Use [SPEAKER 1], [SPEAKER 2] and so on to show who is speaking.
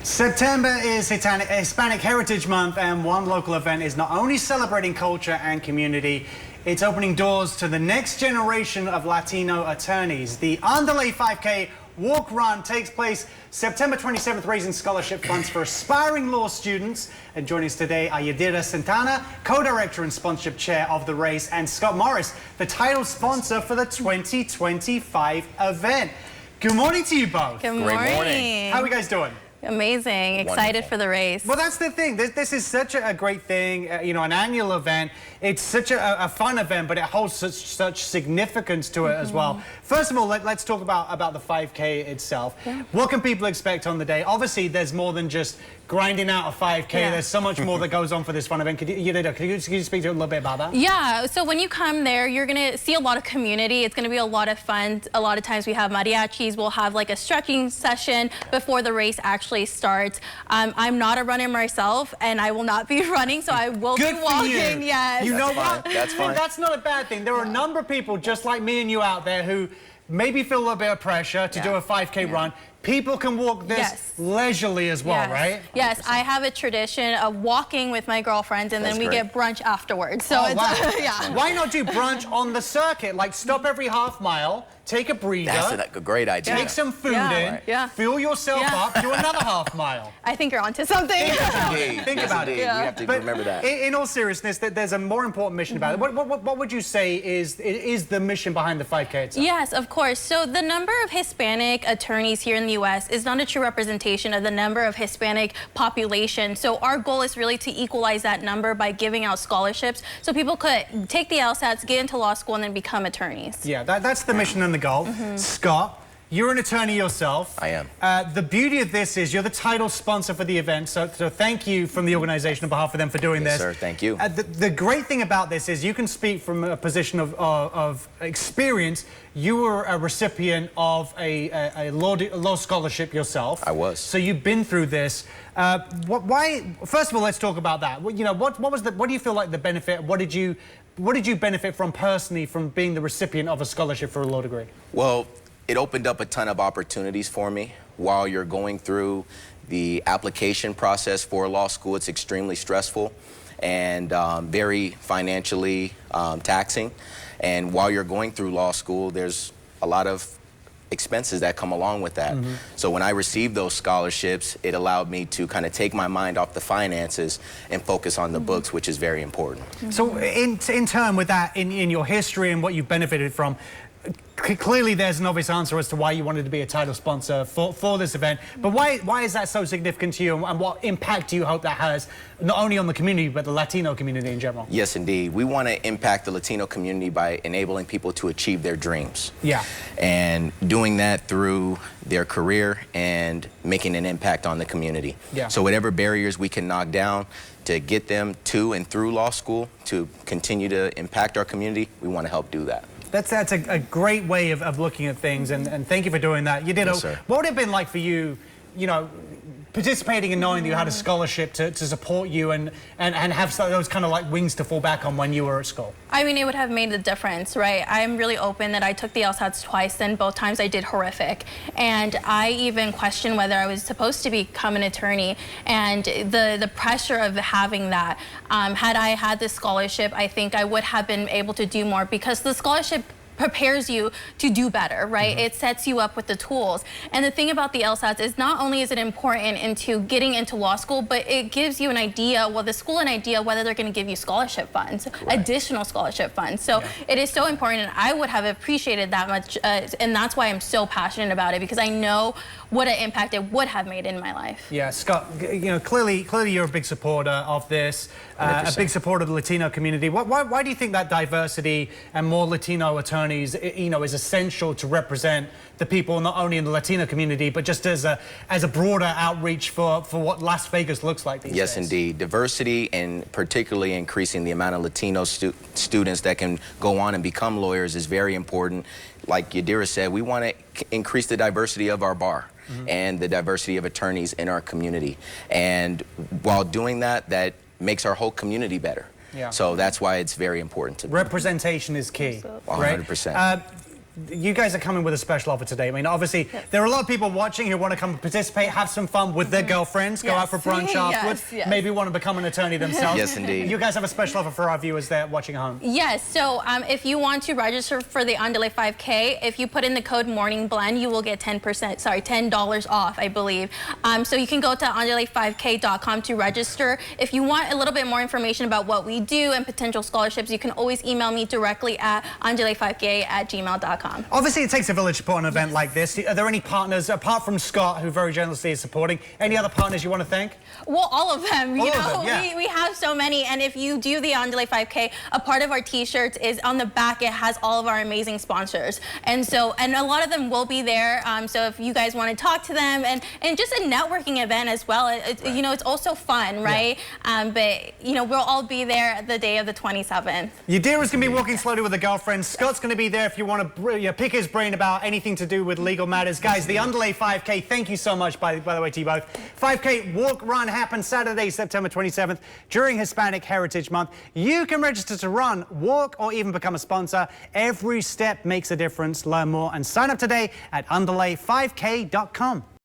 [SPEAKER 1] September is Hispanic Heritage Month, and one local event is not only celebrating culture and community, it's opening doors to the next generation of Latino attorneys. The Ándale 5K Walk Run takes place September 27th, raising scholarship funds for aspiring law students. And joining us today are Yadira Santana, co-director and sponsorship chair of the race, and Scott Morris, the title sponsor for the 2025 event. Good morning to you both.
[SPEAKER 2] Good morning.
[SPEAKER 3] Great morning.
[SPEAKER 1] How are you guys doing?
[SPEAKER 2] Amazing. Excited for the race.
[SPEAKER 1] Well, that's the thing. This is such a great thing, you know, an annual event. It's such a fun event, but it holds such significance to it as well. First of all, let's talk about the 5K itself. Yeah. What can people expect on the day? Obviously, there's more than just grinding out a 5K. Yeah. There's so much more that goes on for this fun event. Could you speak to a little bit about that?
[SPEAKER 2] Yeah, so when you come there, you're going to see a lot of community. It's going to be a lot of fun. A lot of times we have mariachis. We'll have like a stretching session before the race actually starts. I'm not a runner myself, and I will not be running, so I will be walking. Yes.
[SPEAKER 1] You know what?
[SPEAKER 3] That's fine.
[SPEAKER 1] That's not a bad thing. There are a number of people just like me and you out there who maybe feel a little bit of pressure to do a 5K run. People can walk this leisurely as well, right?
[SPEAKER 2] Yes, 100%. I have a tradition of walking with my girlfriends, and then we get brunch afterwards. So
[SPEAKER 1] it's, Why not do brunch on the circuit? Like stop every half mile, take a breather.
[SPEAKER 3] That's a great idea.
[SPEAKER 1] Take some food in, fill yourself up, do another half mile.
[SPEAKER 2] I think you're onto something.
[SPEAKER 1] Think about it.
[SPEAKER 3] We have to remember that.
[SPEAKER 1] In all seriousness, there's a more important mission about it. What would you say is the mission behind the 5K itself?
[SPEAKER 2] Yes, of course. So the number of Hispanic attorneys here in the U.S. is not a true representation of the number of Hispanic population. So our goal is really to equalize that number by giving out scholarships so people could take the LSATs, get into law school, and then become attorneys.
[SPEAKER 1] Yeah, that's the mission and the goal. Scott, you're an attorney yourself.
[SPEAKER 3] I am.
[SPEAKER 1] The beauty of this is you're the title sponsor for the event, so thank you from the organization on behalf of them for doing this.
[SPEAKER 3] Yes, sir, thank you.
[SPEAKER 1] The great thing about this is you can speak from a position of experience. You were a recipient of a law scholarship yourself.
[SPEAKER 3] I was.
[SPEAKER 1] So you've been through this. Why? First of all, let's talk about that. You know, what do you feel like the benefit? What did you benefit from personally from being the recipient of a scholarship for a law degree?
[SPEAKER 3] Well, it opened up a ton of opportunities for me. While you're going through the application process for law school, it's extremely stressful and very financially taxing. And while you're going through law school, there's a lot of expenses that come along with that. So when I received those scholarships, it allowed me to kind of take my mind off the finances and focus on the books, which is very important.
[SPEAKER 1] So in turn with that, in your history and what you've benefited from, clearly there's an obvious answer as to why you wanted to be a title sponsor for this event, but why is that so significant to you, and what impact do you hope that has, not only on the community, but the Latino community in general?
[SPEAKER 3] Yes, indeed. We want to impact the Latino community by enabling people to achieve their dreams. Yeah. And doing that through their career and making an impact on the community. Yeah. So whatever barriers we can knock down to get them to and through law school to continue to impact our community, we want to help do that.
[SPEAKER 1] That's a great way of looking at things, and thank you for doing that. You did.
[SPEAKER 3] Yes, sir.
[SPEAKER 1] What would it have been like for you, you know, participating and knowing that you had a scholarship to support you and have those kind of like wings to fall back on when you were at school?
[SPEAKER 2] I mean, it would have made a difference, right? I'm really open that I took the LSATs twice, and both times I did horrific. And I even questioned whether I was supposed to become an attorney, and the pressure of having that. Had I had this scholarship, I think I would have been able to do more, because the scholarship prepares you to do better, right? It sets you up with the tools. And the thing about the LSATs is not only is it important into getting into law school, but it gives you an idea, well, the school an idea whether they're going to give you scholarship funds, additional scholarship funds. So it is so important, and I would have appreciated that much, and that's why I'm so passionate about it, because I know what an impact it would have made in my life. Yeah,
[SPEAKER 1] Scott, you know, clearly you're a big supporter of this, a big supporter of the Latino community. Why do you think that diversity and more Latino attorneys, you know, is essential to represent the people not only in the Latino community, but just as a broader outreach for what Las Vegas looks like these days?
[SPEAKER 3] Yes, indeed. Diversity, and particularly increasing the amount of Latino students that can go on and become lawyers, is very important. Like Yadira said, we want to increase the diversity of our bar and the diversity of attorneys in our community. And while doing that, that makes our whole community better. Yeah. So that's why it's very important to me.
[SPEAKER 1] Representation is key, right?
[SPEAKER 3] 100%.
[SPEAKER 1] you guys are coming with a special offer today. I mean, obviously, there are a lot of people watching who want to come participate, have some fun with their girlfriends, go out for brunch afterwards, maybe want to become an attorney themselves.
[SPEAKER 3] Yes, indeed.
[SPEAKER 1] You guys have a special offer for our viewers there watching at home.
[SPEAKER 2] Yes, so if you want to register for the Ándale 5K, if you put in the code Morning Blend, you will get $10 off, I believe. So you can go to andale5k.com to register. If you want a little bit more information about what we do and potential scholarships, you can always email me directly at andale5k@gmail.com.
[SPEAKER 1] Obviously, it takes a village to put on an event like this. Are there any partners, apart from Scott, who very generously is supporting, any other partners you want to thank?
[SPEAKER 2] Well, all of them, you know,
[SPEAKER 1] yeah.
[SPEAKER 2] we have so many, and if you do the Ándale 5K, a part of our t-shirts is on the back, it has all of our amazing sponsors. And a lot of them will be there, so if you guys want to talk to them, and just a networking event as well, you know, it's also fun, right? Yeah. But, you know, we'll all be there the day of the 27th.
[SPEAKER 1] Yadira's going to be walking slowly with a girlfriend. Scott's going to be there if you want to pick his brain about anything to do with legal matters. Guys, the Ándale 5K, thank you so much, by the way, to you both. 5K walk run happens Saturday, September 27th during Hispanic Heritage Month. You can register to run, walk, or even become a sponsor. Every step makes a difference. Learn more and sign up today at andale5k.com.